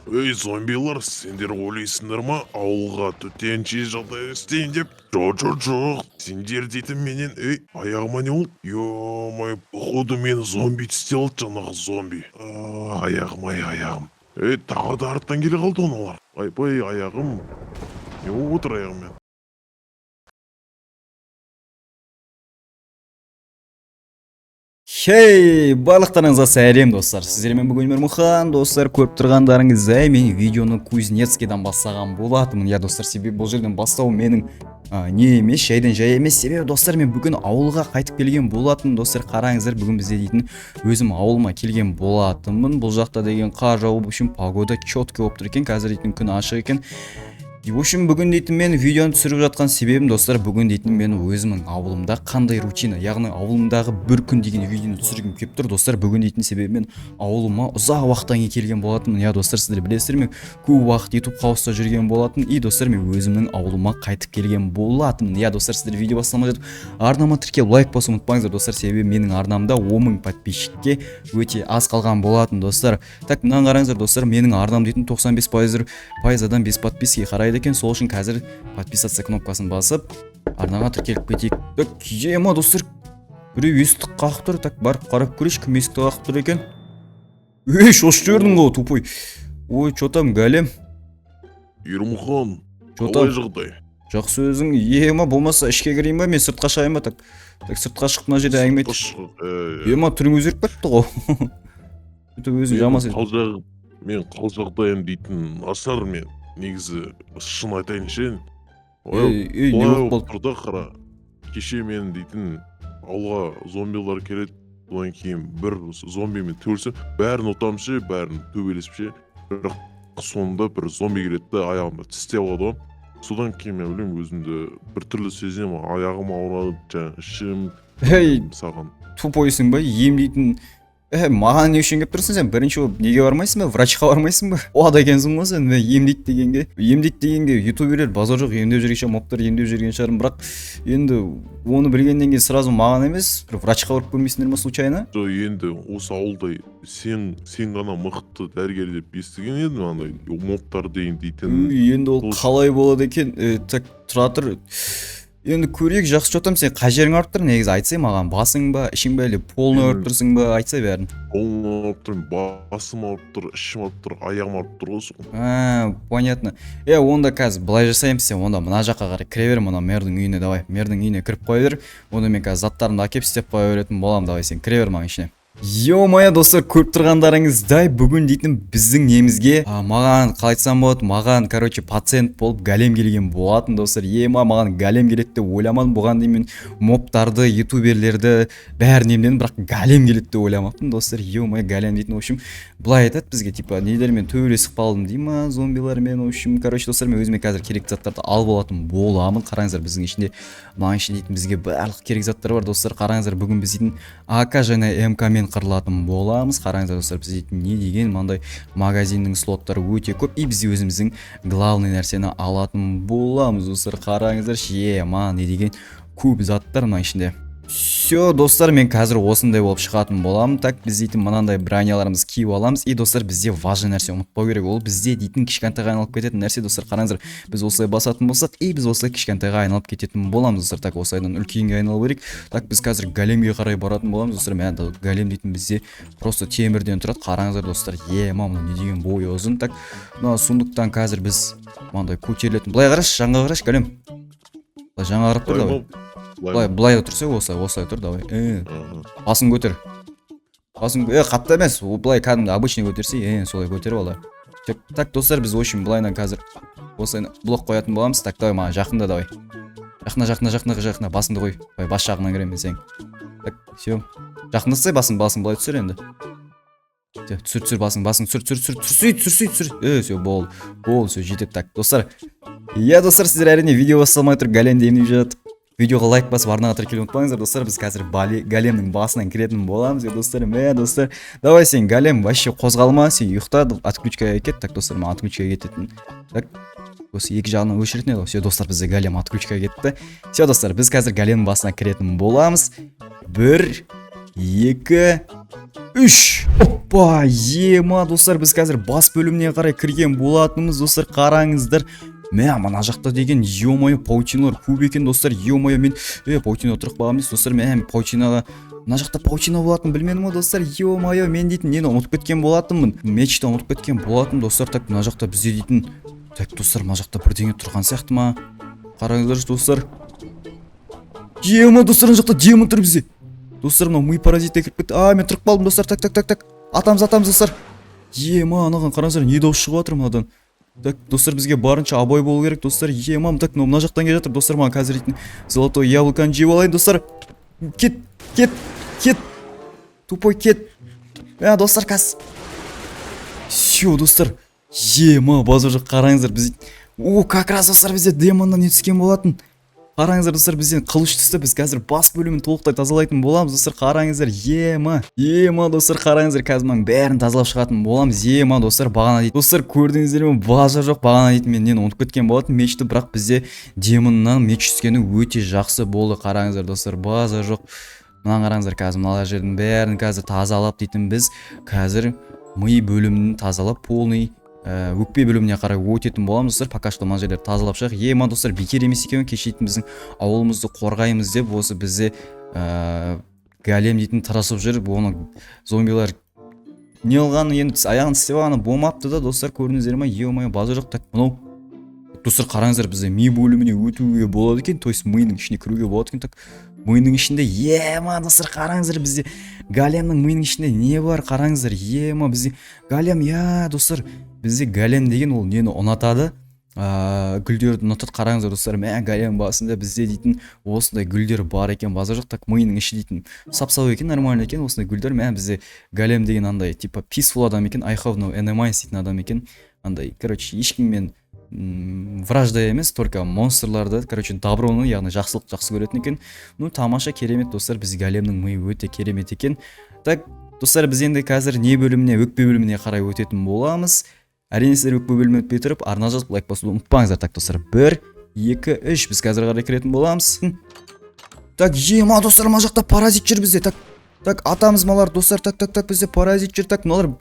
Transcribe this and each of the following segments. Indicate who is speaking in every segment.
Speaker 1: Ей, зомбилар, сендер ойлайсыңдар ма, ауылға төтенше жағдай істейін деп? Жоқ. Сендер дейтін менен, аяғыма не болды? Ё-май, походу мені зомби тістеп алды, жаңағы зомби. Аяғым. Тағы да арттан келе қалды оналар. Айпай, аяғым. Не болып отыр аяғыммен?
Speaker 2: Хей, барлықтарыңызға сәлем достар. Сіздермен бүгін Мирмухан, достар, көріп тұрғандарыңыздай мен видеоны Кузнецкийдан бастаған болатынмын. Я достар, себебі бұл жерден бастау менің не емес, жайдан жай емес. Себебі достар, мен бүгін ауылға қайтып келген болатынмын. Достар, қараңыздар, бүгін бізде дейтін өзім ауылыма келген болатынмын. Бұл жақта деген қар жауып үшін погода четкий болып тұр екен. Қазір дейтін күн ашық екен. В общем, бүгін дейтін мен видеоны түсіріп жатқан себебім достар, бүгін дейтін мен өзімнің ауылымда қандай рутина, яғни ауылымдағы бір күн деген видеоны түсіргім келіп тұр достар. Бүгін дейтін себебім мен ауылыма ұзақ уақыттан кейін келген болатынмын. Я достар, сіздер білесіздер, мен көп уақыт YouTube қауыста жүрген болатын. И достар, мен өзімнің ауылыма қайтып келген болатынмын. Я достар, сіздер видео бастамай жатып арнама тіркеліп лайк басуды ұмытпаңыздар достар, себебі менің арнамда 10.000 подписчикке өте аз қалған болатын достар. Так, мынаны қараңыздар достар, менің арнам дейтін 95% без подписки қарайды екен. Сол үшін қазір подписаться кнопкасын басып арнаға тіркеліп кетейік. Так, ема достар, біреу есікті қағып тұр. Так, барып қарап көрейік, кім есікті қағып тұр екен. Шошып жібердің ғой, тупой. Ой, чо там, Галем?
Speaker 1: Ермұхан,
Speaker 2: қалай
Speaker 1: жағдай?
Speaker 2: Жақсы өзің, ема болмаса ішке кірейін ба, мен сыртқа шығайын ба? Так, сыртқа шығып мына жерде әңгіме айтайық. Ема түрің өзгеріп кетті ғой. Өзің жамас еді.
Speaker 1: Мен қал жағдайым дейтін ашар, мен негізі шын айтайын ше.
Speaker 2: Не болып болды?
Speaker 1: Тұрда қара, кеше мен дейтін ауылға зомбилар келеді, одан кейін бір зомбимен төбелсе, бәрін ұтамын ше, бәрін төбелесіп ше. Бірақ соңында бір зомби келеді де аяғымды тістеп алады ғой. Содан кейін мен білемін, өзімді бір түрлі сеземін, аяғым ауырады, жаңа ішім саған.
Speaker 2: Тупойсың ба, емдейтін. Маған не үшін кеп тұрсың сен? Бірінші болып неге бармайсың ба? Врачқа бармайсың ба? Ода екенсің ғой сен. Емдейді дегенге ютуберлер базар жоқ, емдеп жүргенше моптар емдеп жүрген шығармын. Бірақ енді оны білгеннен кейін сразу маған емес, бір врачқа барып көрмейсіңдер ма случайно?
Speaker 1: Жоқ, енді осы ауылда сен ғана мықты дәрігер деп естіген едім, андай моптар дейтін.
Speaker 2: Енді ол қалай болады екен? Так, тұра тұр. Енді көрейік, жақсы жотам, сен қай жерің ауырып тұр? Негізі айтсай маған, басың ба, ішің ба, әлде полный ауырып тұрсың ба, айтсай бәрін.
Speaker 1: Полный ауырып тұрмын, басым ауырып тұр, ішім ауырып тұр, аяғым ауырып тұр ғой.
Speaker 2: Понятно. Онда қазір былай жасаймыз, сен онда мына жаққа қарай кіре бер, мына мэрдің үйіне, давай. Мэрдің үйіне кіріп қоя бер. Онда мен қазір заттарымды әкеп істеп қоя беретін боламын, давай, сен кіре бер маған ішіне. Ё-моя достар, көріп тұрғандарыңыздай бүгін дейтін біздің немізге маған қалай айтсам болады, маған пациент болып Галем келген болатын достар. Маған Галем келеді деп ойламадым. Бұған дейін мен моптарды, ютуберлерді бәрін емдедім, бірақ Галем келеді деп ойламаппын достар. Ё-моя, Галем дейтін, в общем, былай айтады бізге, типа нелермен төбелесіп қалдым дей ма, зомбилармен, в общем, достар, мен өзіме қазір керек заттарды алып алатын боламын. Қараңыздар, біздің ішінде маған ішінде дейтін бізге барлық керек заттар бар достар. Қараңыздар, бүгін біз дейтін АК және МК мен қырылатын боламыз. Қараңыздар достар, біз дейтін не деген мынандай магазиннің слоттары өте көп, и біз өзіміздің главный нәрсені алатын боламыз достар. Қараңыздар, не деген көп заттар мына ішінде. Все достар, мен қазір осындай болып шығатын боламын. Так, біз дейтін мынандай броняларымыз киіп аламыз. И достар, бізде важный нәрсе ұмытпау керек, ол бізде дейтін кішкентайға айналып кететін нәрсе достар. Қараңыздар, біз осылай басатын болсақ, и біз осылай кішкентайға айналып кететін боламыз достар. Так, осылайдан үлкенге айналу керек. Так, біз қазір Галемге қарай баратын боламыз достар. Мен Галем дейтін бізде просто темірден тұрады. Қараңыздар достар, мына не деген бойы ұзын. Так, мына сундықтан қазір біз мынандай көтерілетін. Былай қарашы, жаңға қарашы, Галем. Жаңа қарап тұр, давай. Былай тұрса, осылай тұр, давай. Басын көтер. Қатты емес, былай кәдімгі обычный көтерсе, солай көтеріп алар. Так, достар, біз очень былайынан қазір осылай блок қоятын боламыз. Так, давай, маған жақында, давай. Жақына, басыңды қой. Бас жағынан кіремін сен. Так, все. Жақындасай, басың былай түсір енді. Түсір, басың түсір. Все, бол, все, жетіп. Так, достар. Достар, сіздер әрине видео басталмай тұр, Галемді емдеп жатып. Видеоға лайк басып арнаға тіркелуді ұмытпаңыздар достар. Біз қазір Галемнің басынан кіретін боламыз достар. Давай сен Галем вообще қозғалма, сен ұйықта, отключкаға кет. Так достар, мен отключкаға кететін. Так, осы екі жағынан өшіретін еді. Все достар, бізде Галем отключкаға кетті. Все достар, біз қазір Галемнің басына кіретін боламыз. 1, 2, 3. Опа, ема достар, біз қазір бас бөліміне қарай кірген болатынымыз достар, қараңыздар. Мына жақта деген ё-моё паутиналар көп екен достар. Ё-моё, мен паутина отырық бағам емес достар. Мен паутинаға мына жақта паутина болатын білмедім ғой достар. Ё-моё, мен дейтін нені ұмытып кеткен болатынмын. Мечті ұмытып кеткен болатын достар. Так, мына жақта бізде дейтін. Так достар, мына жақта бірдеңе тұрған сияқты ма? Қараңыздаршы достар. Ема достар, мына жақта демон тұр бізде. Достар, мына ми паразитте кіріп кетті. Мен тұрып қалдым достар. Так. Атамыз достар. Ема, анаған қараңыздар, не дауыс шығып жатыр мынадан. Так, достар, бізге барынша абай болу керек достар. Ема, так, мына жақтан келе жатыр достар. Маған қазір дейтін золотой яблоканы жеп алайын достар. Кет. Тупой кет. Достар, кас. Всё, достар. Ема, базар жоқ, қараңыздар, біз как раз достар, бізде демоннан не түскен болатын. Қараңыздар достар, бізден қылыш түсті. Біз қазір бас бөлімін толықтай тазалайтын боламыз достар. Қараңыздар, ема достар, қараңыздар, қазір маған бәрін тазалап шығатын боламыз. Ема достар, бағана дейді. Достар, көрдіңіздер ме, базар жоқ, бағана дейді, мен нені ұмытып кеткен болатын мечті, бірақ бізде демоннан меч түскені өте жақсы болды. Қараңыздар достар, базар жоқ. Мына қараңыздар, қазір мына жердің бәрін қазір тазалап дейтін, біз қазір ми бөлімін тазалап полный өкпе бөліміне қарай өтетін боламыз достар. Пока что мына жерлерді тазалап шығайық. Ема достар, бекер емес екен, кешетін біздің ауылымызды қорғаймыз деп осы бізде голем дейтін тырысып жүр. Оны зомбилар не алғаны, енді аяғын істеп алғаны болмапты да достар, көрдіңіздер ме? Ема, базар жоқ. Так, мынау достар, қараңыздар, бізде ми бөліміне өтуге болады екен, то есть миының ішіне кіруге болады екен. Так, миының ішінде, ема достар, қараңыздар, бізде големнің миының ішінде не бар, қараңыздар. Ема, бізде голем, достар, бізде голем деген ол нені ұнатады, гүлдерді ұнатады. Қараңыздар достар, голем басында бізде дейтін осындай гүлдер бар екен, базар жоқ. Так, миының іші дейтін сап-сау екен, нормально екен осындай гүлдер. Бізде голем деген андай типа peaceful адам екен, I have no enemies дейтін адам екен. Андай, короче, ешкіммен вражда емес, только монстрларды, короче, доброны, яғни жақсылық жақсы көретін екен. Тамаша, керемет достар, біз големнің миы өте керемет екен. Так, достар, біз енді қазір не бөліміне, өкпе бөліміне қарай өтетін боламыз. Әрине сіздер өкпе бөліміне өтпей тұрып, арна жазып лайк басуды ұмытпаңыздар. Так, достар, 1, 2, 3, біз қазір қарай кіретін боламыз. Так, ема достар, мына жақта паразит жүр бізде. Так, атамыз малар достар, так, бізде паразит жүр. Так, мыналар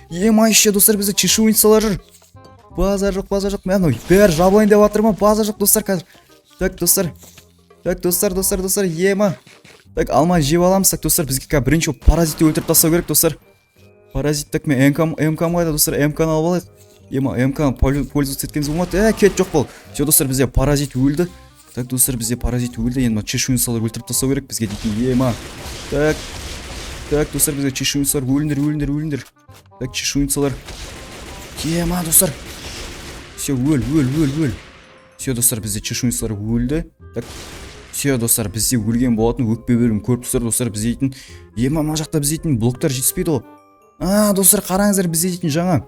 Speaker 2: ема еще достар, бізде чешуйницалар жүр. Базар жоқ. Бәрі жабылайын деп жатыр ма? Базар жоқ достар қазір. Так, достар, ема. Так, алмай жеп аламыз. Так, достар, бізге қазір бірінші паразитті өлтіріп тастау керек достар. Паразит, так, мен МК қайда достар, МК-ны алып алайық. Ема, МК-ны пользоваться еткеніміз болмады. Кет жоқ бол. Все, достар, бізде паразит өлді. Так, достар, бізде паразит өлді. Енді чешуйницалар өлтіріп тастау керек бізге дейтін. Ема. Так, достар, бізге чешуйницалар өліндір. Так, чешуйницалар. Ема, достар. Все, өл. Все, достар, бізде чешуйницалар өлді. Так, все, достар, бізде өлген болатын өкпе бөлім көріп достар, бізде дейтін. Ема, мына жақта бізде дейтін блоктар жетіспейді ғой. Достар, қараңыздар, бізде дейтін жаңа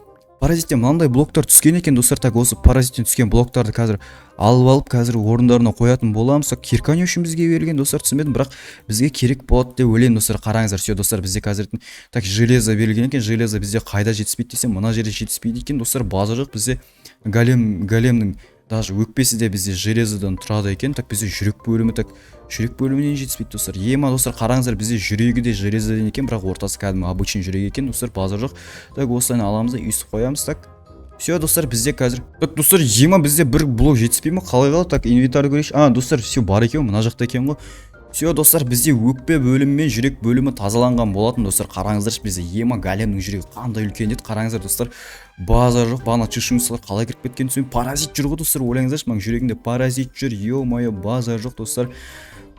Speaker 2: паразиттен мынандай блоктар түскен екен достар. Так, осы паразиттен түскен блоктарды қазір алып қазір орындарына қоятын боламыз. Кирка не үшін бізге берілген достар, түсінбедім, бірақ бізге керек болады деп ойлаймын достар. Қараңыздар, все достар, бізде қазір так железо берілген екен. Железо бізде қайда жетіспейді десем, мына жерде жетіспейді екен достар. База жоқ, бізде големнің даже өкпесі де бізде железодан тұрады екен. Так, бізде жүрек бөлімінен жетіспейді достар. Ема достар, қараңыздар, бізде жүрегі де железодан екен, бірақ ортасы кәдімгі обычный жүрек екен достар. База жоқ. Так, осыдан аламыз да үйісіп қоямыз. Так, все достар, бізде қазір. Так, достар, ема бізде бір блок жетіспей ме? Қалай қалады? Так, инвентарь көрейікші. Достар, все бар екен, мына жақта екен ғой. Все, достар, бізде өкпе бөлімі мен жүрек бөлімі тазаланған болатын достар. Қараңыздар, бізде ема големнің жүрегі қандай үлкен еді. Қараңыздар достар, базар жоқ. Бағана чешуйницалар қалай кіріп кеткен түсін. Паразит жүр ғой достар, ойлаңыздаршы, маған жүрегінде паразит жүр. Ё-моё, базар жоқ достар.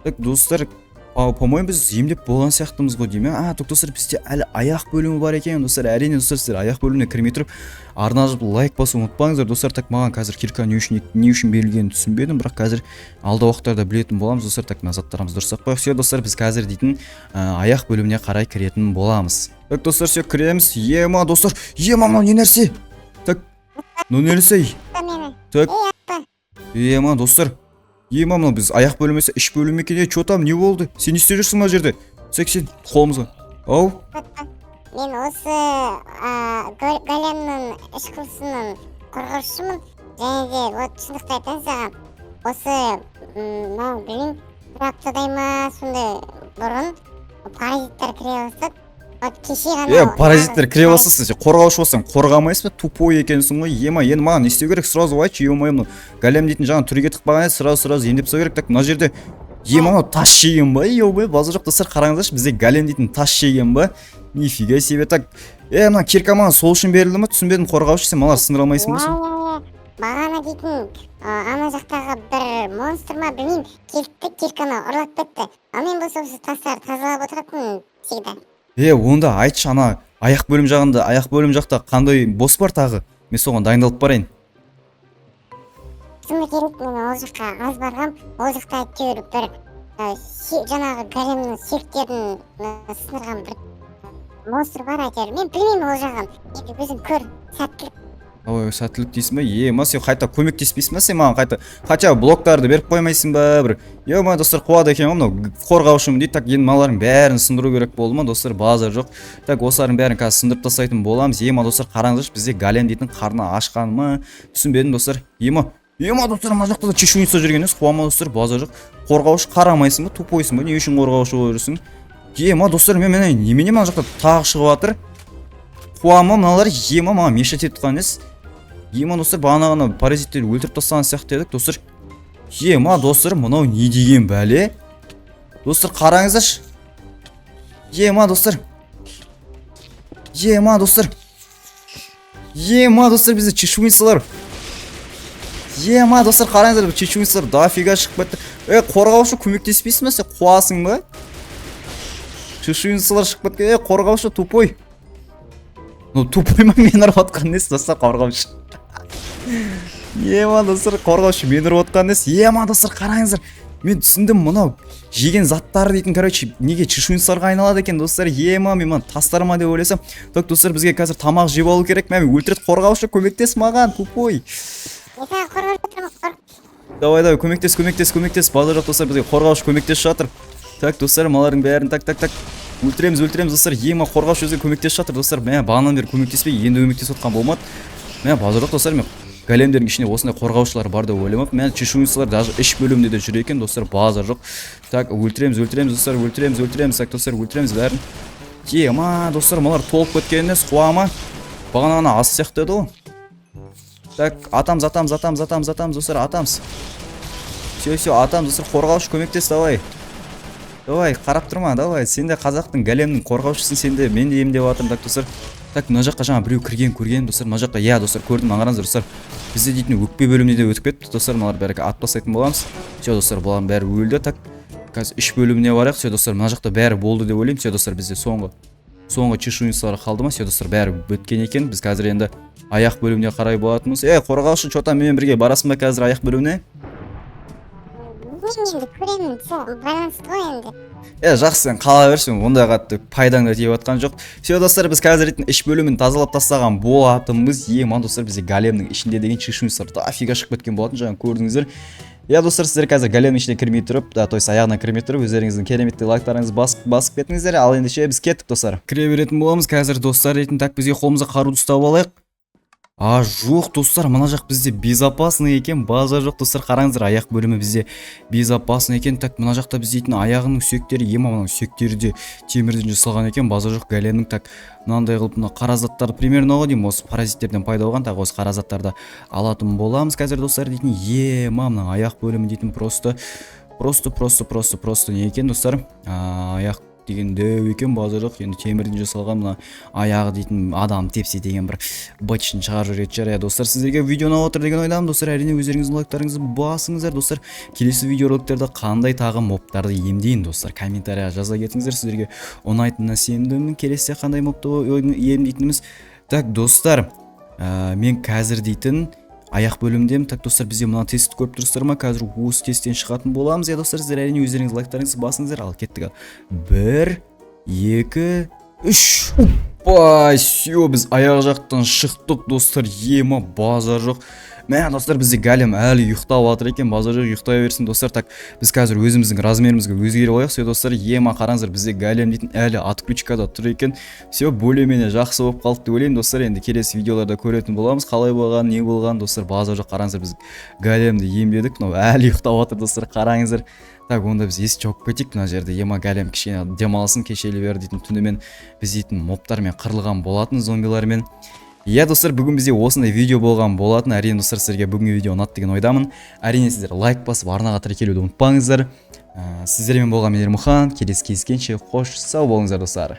Speaker 2: Так, достар, по-моему, біз емдеп болған сияқтымыз ғой деймін. Так, достар, бізде әлі аяқ бөлімі бар екен достар. Әрине достар, сіздер аяқ бөліміне кірмей тұрып, арна жазып лайк басу ұмытпаңыздар достар. Так, маған қазір кирка не үшін берілгенін түсінбедім, бірақ қазір алда уақыттарда білетін боламыз достар. Так, назаттарымыз дұрыс қойық. Все, достар, біз қазір дейтін аяқ бөліміне қарай кіретін боламыз. Так, достар, все, кіреміз. Ема, достар, мынау не нәрсе? Так, мынау нәрсе? Так, ема, достар. Ема, мынау біз аяқ бөлімесі іш бөлім екен. Чё там, не болды? Сен не істеп жүрсің мына жерде? Сен қолымызға. Ау?
Speaker 3: Мен осы големнің ішқылысының қорғаушымын. Және де, вот шындықты айтайын саған. Осы, білмеймін, бір аптадай ма сондай бұрын паразиттер кіре бастады. Вот кеше ғана
Speaker 2: паразиттер кіре бастаса сен қорғаушы болсаң қорғамайсың ба, тупой екенсің ғой. Ема енді маған не істеу керек, сразу айтшы. Ема голем дейтін жаңа түрге тықпаған еді, сразу емдеп тастау керек. Так мына жерде ема тас жеген ба? Ема базар жоқ достар, қараңыздаршы, бізде голем дейтін тас жеген ба? Нифига себе. Так мына кирка маған сол үшін берілді ма, түсінбедім. Қорғаушы сен малар сындыра алмайсың ба сен?
Speaker 3: Бағана дейтін ана жақтағы бір монстр ма білмеймін, келді кирканы ұрлап кетті. Ал мен болса осы тастарды тазалап отыратын всегда.
Speaker 2: Онда айтшы, ана аяқ бөлім жақта қандай босс бар тағы? Мен соған дайындалып барайын.
Speaker 3: Шыны керек, мен ол жаққа аз барғам, ол жақта әйтеуір бір жаңағы големнің сүйектерін сындырған бір монстр бар әйтеуір. Мен білмеймін ол жағын. Енді өзің көр, сәттілік.
Speaker 2: Ой, сәттілік дейсің ба? Ема сен қайта көмектеспейсің ба сен маған қайта? Хотя блоктарды беріп қоймайсың ба бір? Ема достар қуады екен ғой мынау қорғаушым дейді. Так енді мыналардың бәрін сындыру керек болды ма достар? Базар жоқ. Так осылардың бәрін қазір сындырып тастайтын боламыз. Ема достар қараңыздаршы, бізде голем дейтін қарны ашқан ма? Түсінбедім достар. Ема достар мына жақта да чешуйница жүрген емес, қуама достар, базар жоқ. Қорғаушы қарамайсың ба? Тупойсың ба? Не үшін қорғаушы болып жүрсің? Ема достар, немене мына жақта тағы шығып жатыр? Қуама мыналар ема маған мешет етіп тұрған емес. Ема достар, бағана паразиттерді өлтіріп тастаған сияқты едік достар. Ема достар, мынау не деген бәле? Достар қараңыздаршы. Ема достар. Бізде чешуйницалар. Ема достар, қараңыздар, чешуйницалар дофига шығып кетті. Қорғаушы көмектеспейсің ба сен, қуасың ба? Чешуйницалар шығып кеткен. Қорғаушы тупой. Тупой ма мен ұрып атқан несі достар, қорғаушы. Ема достар, қорғаушы мен ұрып атқан несі. Ема достар, қараңыздар, мен түсіндім, мынау жеген заттары дейтін, короче, неге чешуйницаларға айналады екен достар. Ема мен тастарыма деп ойласам. Так достар, бізге қазір тамақ жеп алу керек. Мен өлтіреді, қорғаушы көмектес маған, тупой. Давай, көмектес. Базар жоқ достар, бізге қорғаушы көмектес жатыр. Так достар, малардың бәрін так. Өлтіреміз достар. Ема қорғаушы өзге көмектес жатыр достар. Мен бағанан бері көмектеспей, енді көмектесіп отқан болмады. Мен базар жоқ достар, мен големдердің ішінде осындай қорғаушылар бар деп ойламаппын. Мен чешуйницалар даже іш бөлімде де жүр екен достар, базар жоқ. Так өлтіреміз достар, өлтіреміз. Так достар, өлтіреміз бәрін. Ема достар, малар толып кеткен емес, қуама. Бағана ас сияқты еді ғой. Так, атамыз достар, атамыз. Все, атамыз достар, қорғаушы көмектес, давай. Қарап тұрма, давай. Сен де қазақтың големнің қорғаушысың, сен де мен де емдеп жатырмын, так достар. Так, мына жаққа жаңа біреу көрген достар, мына жаққа, достар, көрдім, аңғараңыздар достар. Бізде дейтін өкпе бөліміне де өтіп кетті достар, мыналар бәрі ат тастайтын боламыз. Все достар, бұлардың бәрі өлді. Так, қазір іш бөліміне барайық. Все достар, мына жақта бәрі болды деп ойлаймын. Все достар, бізде соңғы чешуйницалар қалды ма? Все достар, бәрі біткен екен. Біз қазір енді аяқ бөліміне қарай болатынбыз. Қорғаушы, что там менімен бірге барасың ба қазір аяқ бөліміне?
Speaker 3: Енді көремін, байланысты ғой енді.
Speaker 2: Жақсы, сен қала берсің, ондай қатты пайдаңды тиіп атқан жоқ. Все достар, біз қазір іш бөлімін тазалап тастаған болатынбыз. Ема достар, бізде големнің ішінде деген чешуйницалар дофига шығып кеткен болатын, жаңа көрдіңіздер. Достар, сіздер қазір големнің ішіне кірмей тұрып, то есть аяғына кірмей тұрып, өздеріңіздің кереметті лайктарыңызды басып кетіңіздер. Ал ендеше біз кеттік достар. Кіре беретін боламыз қазір достар дейтін. Так, бізге қолымызға қаруды ұстап алайық. Жоқ достар, мына жақ бізде безопасный екен, базар жоқ достар, қараңыздар, аяқ бөлімі бізде безопасный екен. Так, мына жақта біз дейтін аяғының сүйектері, ема мына сүйектері де темірден жасалған екен, базар жоқ големнің. Так, мынандай қылып мына қара заттарды примерно ғой деймін, осы паразиттерден пайда болған, так осы қара заттарды алатын боламыз қазір достар дейтін. Ема мына аяқ бөлімі дейтін просто не екен достар, аяқ деген дәу екен, базар жоқ. Енді темірден жасалған мына аяғы дейтін адам тепсе деген бір бычын шығарып жүретін шығар. Достар, сіздерге видео ұнап отыр деген ойдамын достар. Әрине өздеріңіздің лайктарыңызды басыңыздар достар. Келесі видеороликтерде қандай тағы мобтарды емдейін достар, комментарияға жаза кетіңіздер. Сіздерге ұнайтынына сенімдімін. Келесіде қандай мобты емдейтініміз. Так достар, мен қазір дейтін аяқ бөлімдемін. Так достар, бізде мына тестті көріп тұрсыздар ма? Қазір осы тесттен шығатын боламыз. Достар, сіздер әрине өздеріңіз лайктарыңызды басыңыздар. Ал кеттік. 1 2 3. Все, біз аяқ жақтан шықтық достар. Ема базар жоқ. Мә достар, бізде голем әлі ұйықтап жатыр екен, базар жоқ, ұйықтай берсін достар. Так, біз қазір өзіміздің размерімізге өзгеріп алайық. Все достар, ема қараңыздар, бізде голем дейтін әлі отключкада тұр екен. Все более-менее жақсы болып қалды деп ойлаймын достар. Енді келесі видеоларда көретін боламыз, қалай болған, не болған достар. Базар жоқ, қараңыздар, біз големді емдедік. Мынау әлі ұйықтап жатыр достар, қараңыздар. Так, онда біз есік жауып кетейік мына жерде. Ема Галем кішкене демалсын кешелі бері дейтін түнімен біз дейтін мобтармен қырылған болатын, зомбилармен. Иә достар, бүгін бізде осындай видео болған болатын. Әрине достар, сіздерге бүгінгі видео ұнады деген ойдамын. Әрине сіздер лайк басып арнаға тіркелуді ұмытпаңыздар. Сіздермен болған мен Ермұхан. Келесі кездескенше қош сау болыңыздар достар.